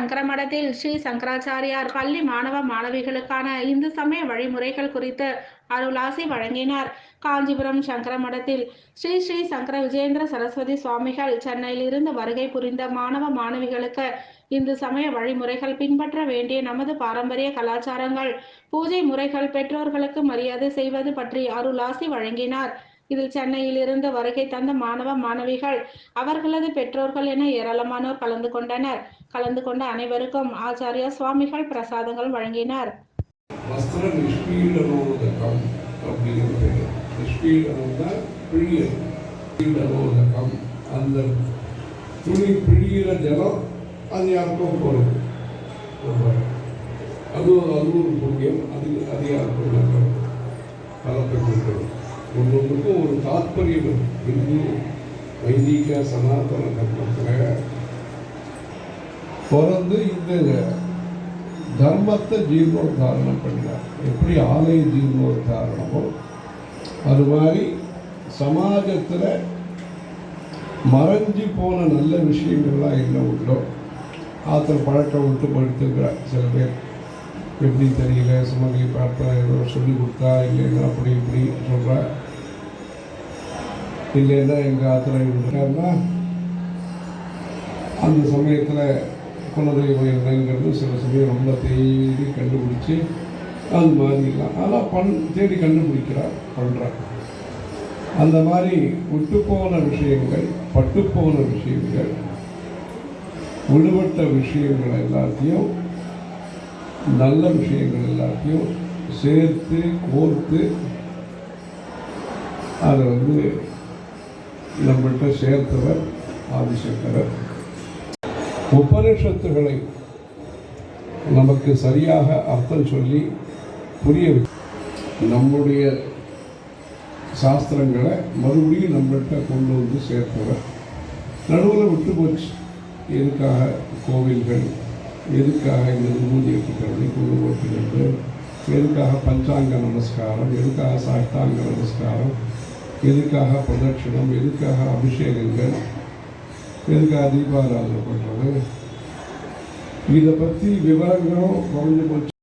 சங்கரமடத்தில் ஸ்ரீ சங்கராச்சாரியார் பள்ளி மாணவ மாணவிகளுக்கான இந்து சமய வழிமுறைகள் குறித்து அருளாசி வழங்கினார். காஞ்சிபுரம் சங்கரமடத்தில் ஸ்ரீ ஸ்ரீ சங்கர விஜயேந்திர சரஸ்வதி சுவாமிகள் சென்னையில் இருந்து வருகை புரிந்த மாணவ மாணவிகளுக்கு இந்து சமய வழிமுறைகள், பின்பற்ற வேண்டிய நமது பாரம்பரிய கலாச்சாரங்கள், பூஜை முறைகள், பெற்றோர்களுக்கு மரியாதை செய்வது பற்றி அருளாசி வழங்கினார். இதில் சென்னையில் இருந்து வருகை தந்த மாணவ மாணவிகள், அவர்களது பெற்றோர்கள் என ஏராளமானோர் கலந்து கொண்டனர். கலந்து கொண்ட அனைவருக்கும் ஆச்சாரியா சுவாமிகள் பிரசாதங்கள் வழங்கினார். அந்த துணி பிழிகிற ஜலம் அது யாருக்கும் போகிறது, அது ஒரு புண்ணியம். அது யாருக்கும் கலப்பட்டு ஒன்றுக்கும் ஒரு தாற்பயம். இந்து வைதிக சனாதன தர்மத்தில் பிறந்து இந்த தர்மத்தை ஜீர்ணோத்தாரணம் பண்ணார். எப்படி ஆலய ஜீர்ணோத்தாரணமோ அது மாதிரி சமாஜத்தில் மறைஞ்சி போன நல்ல விஷயங்கள்லாம் என்ன உண்டோ ஆத்திர பழக்கம் விட்டு படுத்துக்கிறார். சில பேர் எப்படி தெரியல, சுமதி பார்த்தா ஏதோ சொல்லி கொடுத்தா, இல்லைன்னா அப்படி இப்படி சொல்கிற, இல்லைன்னா எங்கள் ஆத்திரம் இருக்காருன்னா அந்த சமயத்தில் குலதெய்வம் என்னங்கிறது சில சமயம் ரொம்ப தேடி கண்டுபிடிச்சி அது மாதிரிலாம் ஆனால் தேடி கண்டுபிடிக்கிறார், பண்ணுறார். அந்த மாதிரி விட்டுப்போன விஷயங்கள், பட்டுப்போன விஷயங்கள், விடுபட்ட விஷயங்கள் எல்லாத்தையும், நல்ல விஷயங்கள் எல்லாத்தையும் சேர்த்து கோர்த்து அதை நம்மகிட்ட சேர்த்தவர் ஆதிசங்கரர். உபனிஷத்துகளை நமக்கு சரியாக அர்த்தம் சொல்லி புரிய நம்முடைய சாஸ்திரங்களை மறுபடியும் நம்மகிட்ட கொண்டு சேர்த்தவர். நடுவில் விட்டு போச்சு. எதுக்காக கோவில்கள், எதுக்காக இந்த விபூதி எடுத்துக்கிறது, குழு ஓட்டுகிறது, எதுக்காக பஞ்சாங்க நமஸ்காரம், எதுக்காக சாஷ்டாங்க நமஸ்காரம், எதுக்காக பிரதட்சிணம், எதுக்காக அபிஷேகங்கள், எதுக்காக தீபாராதனை பண்ணுறது, இதை பற்றி விவரங்களும் குறைஞ்சு போச்சு.